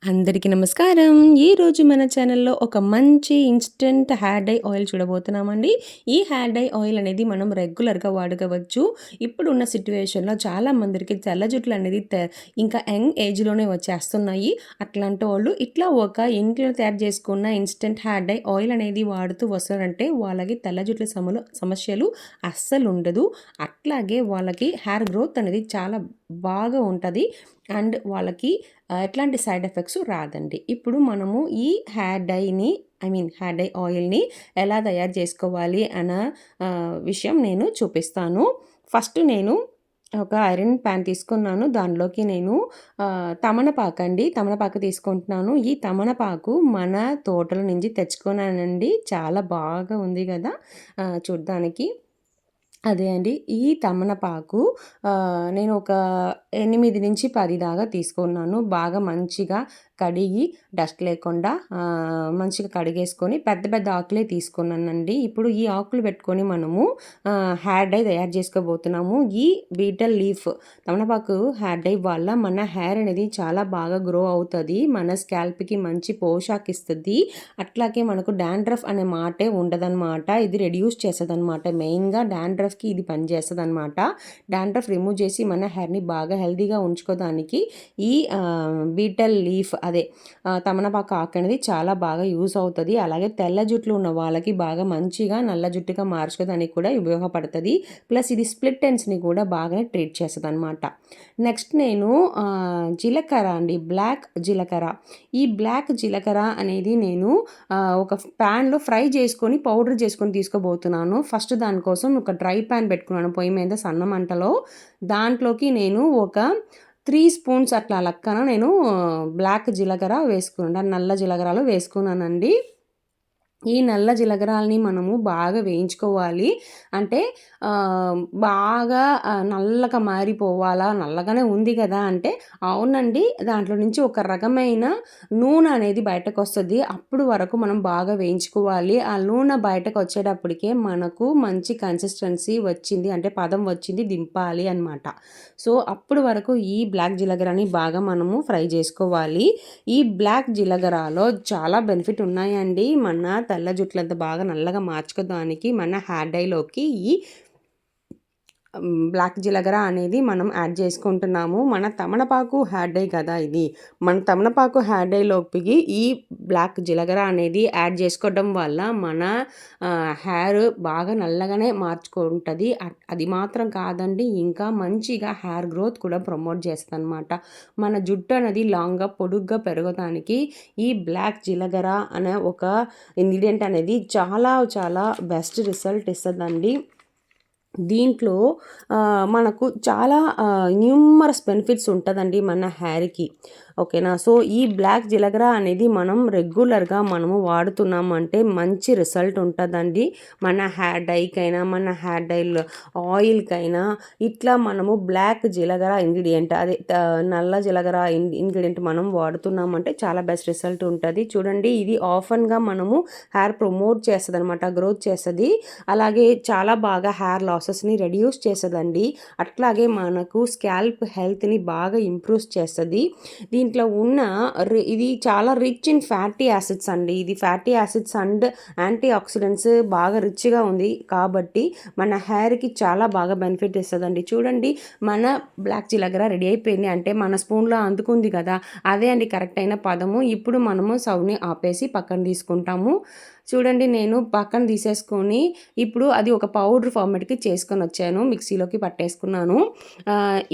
అందరికీ నమస్కారం. ఈరోజు మన ఛానల్‌లో ఒక మంచి ఇన్‌స్టంట్ హెయిర్ డై ఆయిల్ చూడబోతున్నామండి. ఈ హెయిర్ డై ఆయిల్ అనేది మనం రెగ్యులర్‌గా వాడుకోవచ్చు. ఇప్పుడున్న సిట్యుయేషన్‌లో చాలా మందికి తెల్ల జుట్లు అనేది ఇంకా యంగ్ ఏజ్‌లోనే వచ్చేస్తున్నాయి. అట్లాంటోళ్ళు ఇట్లా ఒక ఇంట్లో తయారు చేసుకున్న ఇన్‌స్టంట్ హెయిర్ డై ఆయిల్ అనేది వాడుతూ వస్తారంటే వాళ్ళకి తెల్ల జుట్ల సమస్యలు అస్సలుండదు. అట్లాగే వాళ్ళకి హెయిర్ గ్రోత్ అనేది చాలా బాగా ఉంటది. అండ్ వాళ్ళకి ఎట్లాంటి సైడ్ ఎఫెక్ట్స్ రాదండి. ఇప్పుడు మనము ఈ హెయిర్ డై ఆయిల్‌ని ఎలా తయారు చేసుకోవాలి అన్న విషయం నేను చూపిస్తాను. ఫస్ట్ నేను ఒక ఐరన్ ప్యాన్ తీసుకున్నాను. దానిలోకి నేను తమలపాకు తీసుకుంటున్నాను. ఈ తమలపాకు మన తోటల నుంచి తెచ్చుకున్నానండి. చాలా బాగా ఉంది గదా! చూడ్డానికి. అదే అండి. ఈ తమలపాకు నేను ఒక 8-10 దాకా తీసుకున్నాను. బాగా మంచిగా కడిగి డస్ట్ లేకుండా మంచిగా కడిగేసుకొని పెద్ద పెద్ద ఆకులే తీసుకున్నానండి. ఇప్పుడు ఈ ఆకులు పెట్టుకొని మనము హెయిర్ డై తయారు చేసుకోబోతున్నాము. ఈ బీటల్ లీఫ్ తమలపాకు హెయిర్ డై వల్ల మన హెయిర్ అనేది చాలా బాగా గ్రో అవుతది. మన స్కాల్ప్‌కి మంచి పోషాక్ ఇస్తది. అట్లాగే మనకు డాండ్రఫ్ అనే మాటే ఉండదనమాట. ఇది రెడ్యూస్ చేస్తదనమాట. మెయిన్‌గా డాండ్రఫ్‌కి ఇది పనిచేస్తదనమాట. డాండ్రఫ్ రిమూవ్ చేసి మన హెయిర్‌ని బాగా హెల్తీగా ఉంచుకోవడానికి ఈ బీటల్ లీఫ్ తమలపాకు ఆకు అనేది చాలా బాగా యూజ్ అవుతది. అలాగే తెల్ల జుట్లు ఉన్న వాళ్ళకి బాగా మంచిగా నల్ల జుట్టుగా మార్చుకోవడానికి కూడా ఉపయోగపడతది. ప్లస్ ఇది స్ప్లిట్ ఎండ్స్‌ని కూడా బాగానే ట్రీట్ చేస్తదనమాట. నెక్స్ట్ నేను జీలకర్ర అండి. బ్లాక్ జీలకర్ర. ఈ బ్లాక్ జీలకర్ర అనేది నేను ఒక ప్యాన్‌లో ఫ్రై చేసుకొని పౌడర్ చేసుకొని తీసుకోబోతున్నాను. ఫస్ట్ దానికోసం ఒక డ్రై ప్యాన్ పెట్టుకున్నాను పొయ్యి మీద సన్న మంటలో. దాంట్లోకి నేను ఒక 3 స్పూన్స్ అట్లా లక్కన నేను బ్లాక్ జీలకర్ర వేసుకున్నాను. నల్ల జీలకర్రలు వేసుకున్నానండి. ఈ నల్ల జీలకర్రల్ని మనము బాగా వేయించుకోవాలి. అంటే బాగా నల్లగా మారిపోవాలా, నల్లగానే ఉంది కదా అంటే, అవునండి. దాంట్లో నుంచి ఒక రకమైన నూనె అనేది బయటకొస్తది. అప్పుడు వరకు మనం బాగా వేయించుకోవాలి. ఆ నూనె బయటకొచ్చేటప్పటికే మనకు మంచి కన్సిస్టెన్సీ వచ్చింది. అంటే పదం వచ్చింది దింపాలి అనమాట. సో, అప్పుడు వరకు ఈ బ్లాక్ జీలకర్రని బాగా మనము ఫ్రై చేసుకోవాలి. ఈ బ్లాక్ జీలకర్రలో చాలా బెనిఫిట్ ఉన్నాయండి. మన తెల్ల జుట్లంతా బాగా నల్లగా మార్చుకోవడానికి మన హెయిర్ డైలోకి ఈ బ్లాక్ జీలకర్ర అనేది మనం యాడ్ చేసుకుంటున్నాము. మన తమలపాకు హెయిర్ డై కదా ఇది. మన తమలపాకు హెయిర్ డైలోకి ఈ బ్లాక్ జీలకర్ర అనేది యాడ్ చేసుకోవడం వల్ల మన హెయిర్ బాగా నల్లగానే మార్చుకుంటది. అది మాత్రం కాదండి, ఇంకా మంచిగా హెయిర్ గ్రోత్ కూడా ప్రమోట్ చేస్తదనమాట. మన జుట్టు అనేది లాంగ్‌గా, పొడుగ్గా పెరగడానికి ఈ బ్లాక్ జీలకర్ర అనే ఒక ఇంగ్రీడియంట్ అనేది చాలా చాలా బెస్ట్ రిజల్ట్ ఇస్తదండి. దీంట్లో మనకు చాలా న్యూమరస్ బెనిఫిట్స్ ఉంటదండి మన హెయిర్‌కి. ఓకేనా. సో, ఈ బ్లాక్ జీలకర్ర అనేది మనం రెగ్యులర్‌గా మనము వాడుతున్నామంటే మంచి రిజల్ట్ ఉంటదండి. మన హెయిర్ డైకైనా, మన హెయిర్ డైలో ఆయిల్‌కైనా ఇట్లా మనము బ్లాక్ జీలకర్ర ఇంగ్రీడియంట్ నల్ల జీలకర్ర ఇంగ్రీడియంట్ మనం వాడుతున్నామంటే చాలా బెస్ట్ రిజల్ట్ ఉంటది. చూడండి, ఇది ఆఫెన్‌గా మనము హెయిర్ ప్రమోట్ చేస్తదనమాట. గ్రోత్ చేస్తది. అలాగే చాలా బాగా హెయిర్ లాసెస్‌ని రెడ్యూస్ చేస్తదండి. అట్లాగే మనకు స్కాల్ప్ హెల్త్‌ని బాగా ఇంప్రూవ్ చేస్తది. దీంట్లో ఉన్న ఇది చాలా రిచ్ ఇన్ ఫ్యాటీ యాసిడ్స్ అండి. ఇది fatty acids and antioxidants బాగా రిచ్‌గా ఉంది కాబట్టి మన హెయిర్‌కి చాలా బాగా బెనిఫిట్ ఇస్తదండి. చూడండి, మన బ్లాక్ జీలకర్ర రెడీ అయిపోయింది. అంటే మన స్పూన్‌లో అందుకుంది కదా! అదే అండి కరెక్ట్ అయిన పదము. ఇప్పుడు మనము స్టవ్‌ని ఆపేసి పక్కన తీసుకుంటాము. చూడండి, నేను పక్కన తీసేసుకొని ఇప్పుడు అది ఒక పౌడర్ ఫార్మాట్‌కి చేసుకొనొచ్చాను. మిక్సీలోకి పట్టేసుకున్నాను.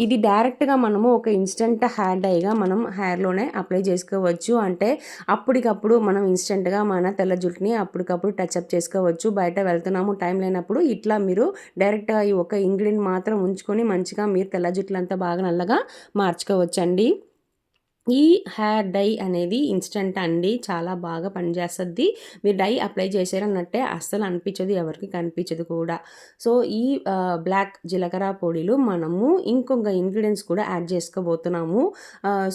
ఇది డైరెక్ట్‌గా మనము ఒక ఇన్‌స్టంట్ హెయిర్ డైగా మనం హెయిర్‌లోనే అప్లై చేసుకోవచ్చు. అంటే అప్పటికప్పుడు మనం ఇన్‌స్టంట్‌గా మన తెల్ల జుట్టుని అప్పటికప్పుడు టచప్ చేసుకోవచ్చు. బయట వెళ్తున్నాము, టైం లేనప్పుడు ఇట్లా మీరు డైరెక్ట్‌గా ఈ ఒక ఇంగ్రీడియంట్ మాత్రం ఉంచుకొని మంచిగా మీరు తెల్ల జుట్లంతా బాగా నల్లగా మార్చుకోవచ్చండి. ఈ హెయిర్ డై అనేది ఇన్‌స్టంట్ అండి. చాలా బాగా పనిచేస్తది. మీరు డై అప్లై చేశారన్నట్టే అస్సలు అనిపించదు. ఎవరికీ కనిపించదు కూడా. సో, ఈ బ్లాక్ జీలకర్ర పొడిలో మనము ఇంకొక ఇంగ్రీడియెంట్స్ కూడా యాడ్ చేసుకోబోతున్నాము.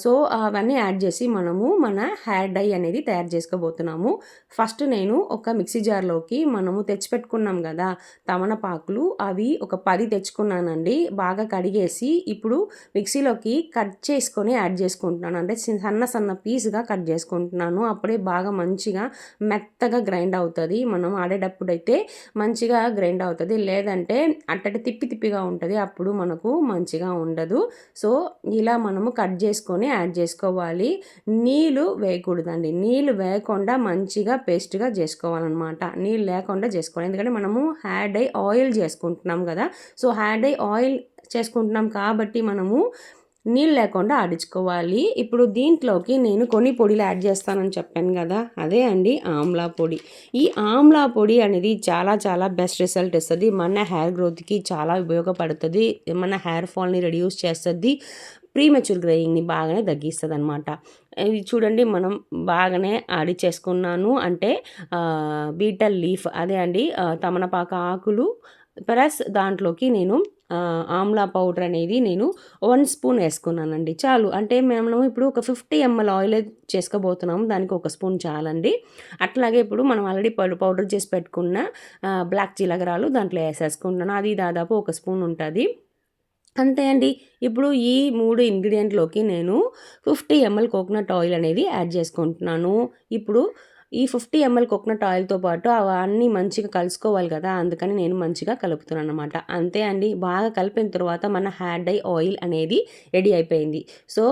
సో, అవన్నీ యాడ్ చేసి మనము మన హెయిర్ డై అనేది తయారు చేసుకోబోతున్నాము. ఫస్ట్ నేను ఒక మిక్సీ జార్‌లోకి మనము తెచ్చిపెట్టుకున్నాం గదా తమలపాకులు, అవి ఒక 10 తెచ్చుకున్నానండి. బాగా కడిగేసి ఇప్పుడు మిక్సీలోకి కట్ చేసుకొని యాడ్ చేసుకుంటున్నాను చేసుకుంటున్నానంటే సన్న సన్న పీస్‌గా కట్ చేసుకుంటున్నాను. అప్పుడే బాగా మంచిగా మెత్తగా గ్రైండ్ అవుతది. మనం ఆడేటప్పుడైతే మంచిగా గ్రైండ్ అవుతది. లేదంటే అట్టటి తిప్పిగా ఉంటది. అప్పుడు మనకు మంచిగా ఉండదు. సో, ఇలా మనము కట్ చేసుకొని యాడ్ చేసుకోవాలి. నీళ్ళు వేయకూడదండి. నీళ్ళు వేయకుండా మంచిగా పేస్ట్‌గా చేసుకోవాలనమాట. నీళ్ళు లేకుండా చేసుకోవాలి. ఎందుకంటే మనము హెయిర్ డై ఆయిల్ చేసుకుంటున్నాం కదా! సో, హెయిర్ డై ఆయిల్ చేసుకుంటున్నాం కాబట్టి మనము నీళ్ళు లేకుండా ఆడించుకోవాలి. ఇప్పుడు దీంట్లోకి నేను కొన్ని పొడిలు యాడ్ చేస్తానని చెప్పాను కదా! అదే అండి ఆమ్లా పొడి. ఈ ఆమ్లా పొడి అనేది చాలా చాలా బెస్ట్ రిజల్ట్ ఇస్తది. మన హెయిర్ గ్రోత్‌కి చాలా ఉపయోగపడుతది. మన హెయిర్ ఫాల్‌ని రెడ్యూస్ చేస్తది. ప్రీమెచ్యూర్ గ్రేయింగ్‌ని బాగానే తగ్గిస్తదనమాట. ఇది చూడండి మనం బాగానే ఆడిచ్చేసుకున్నాను. అంటే బీటల్ లీఫ్ అదే అండి తమలపాకు ఆకులు ప్లస్ దాంట్లోకి నేను ఆమ్లా పౌడర్ అనేది నేను 1 స్పూన్ వేసుకున్నానండి. చాలు. అంటే మేము ఇప్పుడు ఒక 50 ఎంఎల్ ఆయిలే చేసుకోబోతున్నాము. దానికి 1 స్పూన్ చాలండి. అట్లాగే ఇప్పుడు మనం ఆల్రెడీ పౌడర్ చేసి పెట్టుకున్న బ్లాక్ జీలకర్రలు దాంట్లో వేసేసుకుంటున్నాను. అది దాదాపు 1 స్పూన్ ఉంటది. అంతే అండి. ఇప్పుడు ఈ 3 ఇంగ్రీడియెంట్‌లోకి నేను 50 ఎంఎల్ కోకోనట్ ఆయిల్ అనేది యాడ్ చేసుకుంటున్నాను. ఇప్పుడు ఈ 50 ఎంఎల్ కోకోనట్ ఆయిల్‌తో పాటు అవన్నీ మంచిగా కలుసుకోవాలి కదా! అందుకని నేను మంచిగా కలుపుతున్నాననమాట. అంతే అండి. బాగా కలిపిన తర్వాత మన హెయిర్ డై ఆయిల్ అనేది రెడీ అయిపోయింది. సో,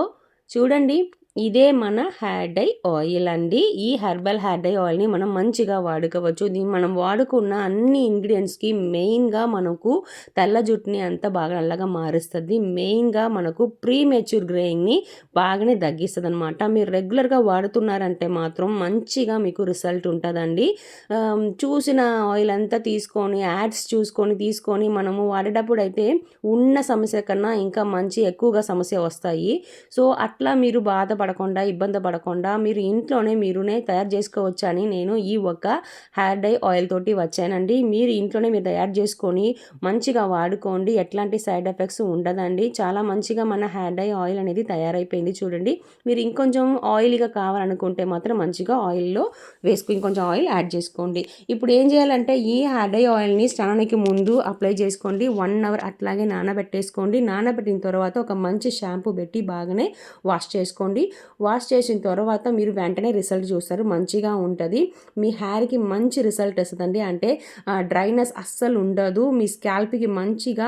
చూడండి ఇదే మన హెయిర్ డై ఆయిల్ అండి. ఈ హెర్బల్ హెయిర్ డై ఆయిల్‌ని మనం మంచిగా వాడుకోవచ్చు. దీన్ని మనం వాడుకున్న అన్ని ఇంగ్రీడియెంట్స్‌కి మెయిన్‌గా మనకు తెల్ల జుట్టుని అంతా బాగా నల్లగా మారుస్తది. మెయిన్‌గా మనకు ప్రీమెచ్యూర్ గ్రేయింగ్‌ని బాగానే తగ్గిస్తదనమాట. మీరు రెగ్యులర్‌గా వాడుతున్నారంటే మాత్రం మంచిగా మీకు రిజల్ట్ ఉంటదండి. చూసిన ఆయిల్ అంతా తీసుకొని యాడ్స్ చూసుకొని తీసుకొని మనము వాడేటప్పుడైతే ఉన్న సమస్య కన్నా ఇంకా మంచి ఎక్కువగా సమస్య వస్తాయి. సో, అట్లా మీరు బాధపడకుండా, ఇబ్బంది పడకుండా మీరు ఇంట్లోనే తయారు చేసుకోవచ్చని నేను ఈ ఒక హెయిర్ డై ఆయిల్ తోటి వచ్చానండి. మీరు ఇంట్లోనే తయారు చేసుకొని మంచిగా వాడుకోండి. ఎట్లాంటి సైడ్ ఎఫెక్ట్స్ ఉండదండి. చాలా మంచిగా మన హెయిర్ డై ఆయిల్ అనేది తయారైపోయింది చూడండి. మీరు ఇంకొంచెం ఆయిలీగా కావాలనుకుంటే మాత్రం మంచిగా ఆయిల్‌లో ఇంకొంచెం ఆయిల్ యాడ్ చేసుకోండి. ఇప్పుడు ఏం చేయాలంటే ఈ హెయిర్ డై ఆయిల్‌ని స్నానానికి ముందు అప్లై చేసుకోండి. 1 అవర్ అట్లాగే నానబెట్టేసుకోండి. నానబెట్టిన తర్వాత ఒక మంచి షాంపూ పెట్టి బాగానే వాష్ చేసుకోండి. వాష్ చేసిన తర్వాత మీరు వెంటనే రిజల్ట్ చూస్తారు. మంచిగా ఉంటది. మీ హెయిర్‌కి మంచి రిజల్ట్ వస్తదండి. అంటే డ్రైనెస్ అస్సలు ఉండదు. మీ స్కాల్ప్‌కి మంచిగా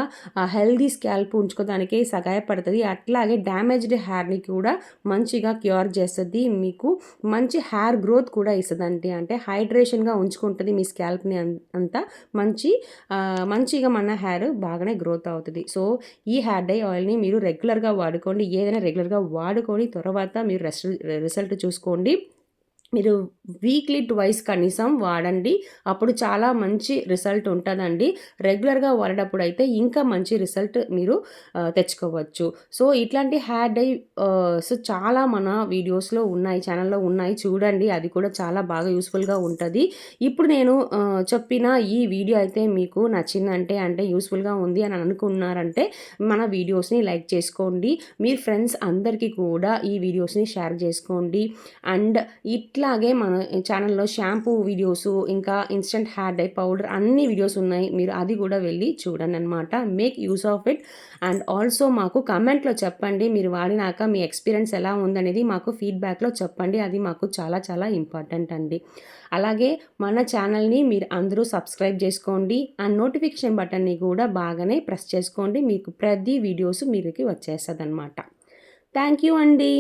హెల్తీ స్కాల్ప్ ఉంచుకోవడానికి సహాయపడుతది. అట్లాగే డ్యామేజ్డ్ హెయిర్‌ని కూడా మంచిగా క్యూర్ చేస్తది. మీకు మంచి హెయిర్ గ్రోత్ కూడా ఇస్తదండి. అంటే హైడ్రేషన్‌గా ఉంచుకుంటది మీ స్కాల్ప్‌ని అంతా మంచిగా మన హెయిర్ బాగానే గ్రోత్ అవుతది. సో, ఈ హెయిర్ డై ఆయిల్‌ని మీరు రెగ్యులర్‌గా వాడుకోండి. ఏదైనా రెగ్యులర్‌గా వాడుకొని తర్వాత మీరు రిజల్ట్ చూసుకోండి. మీరు వీక్లీ ట్వైస్ కనీసం వాడండి. అప్పుడు చాలా మంచి రిజల్ట్ ఉంటదండి. రెగ్యులర్‌గా వాడేటప్పుడైతే ఇంకా మంచి రిజల్ట్ మీరు తెచ్చుకోవచ్చు. సో, ఇట్లాంటి హెయిర్ డై చాలా మన వీడియోస్‌లో ఉన్నాయి. ఛానెల్‌లో ఉన్నాయి. చూడండి. అది కూడా చాలా బాగా యూజ్‌ఫుల్‌గా ఉంటది. ఇప్పుడు నేను చెప్పిన ఈ వీడియో అయితే మీకు నచ్చిందంటే అంటే యూజ్‌ఫుల్‌గా ఉంది అని అనుకున్నారంటే మన వీడియోస్‌ని లైక్ చేసుకోండి. మీ ఫ్రెండ్స్ అందరికీ కూడా ఈ వీడియోస్‌ని షేర్ చేసుకోండి. అండ్ ఇట్లాగే మన ఛానల్‌లో షాంపూ వీడియోసు, ఇంకా ఇన్‌స్టంట్ హెయిర్ డై పౌడర్ అన్ని వీడియోస్ ఉన్నాయి. మీరు అది కూడా వెళ్ళి చూడండనమాట. Make use of it. And also మాకు కమెంట్‌లో చెప్పండి. మీరు వాడినాక మీ ఎక్స్‌పీరియన్స్ ఎలా ఉందనేది మాకు ఫీడ్‌బ్యాక్‌లో చెప్పండి. అది మాకు చాలా చాలా ఇంపార్టెంట్ అండి. అలాగే మన ఛానల్‌ని మీరు అందరూ సబ్స్క్రైబ్ చేసుకోండి. అండ్ నోటిఫికేషన్ బటన్‌ని కూడా బాగానే ప్రెస్ చేసుకోండి. మీకు ప్రతి వీడియోస్ మీరుకి వచ్చేస్తదనమాట. థ్యాంక్ యూ అండి.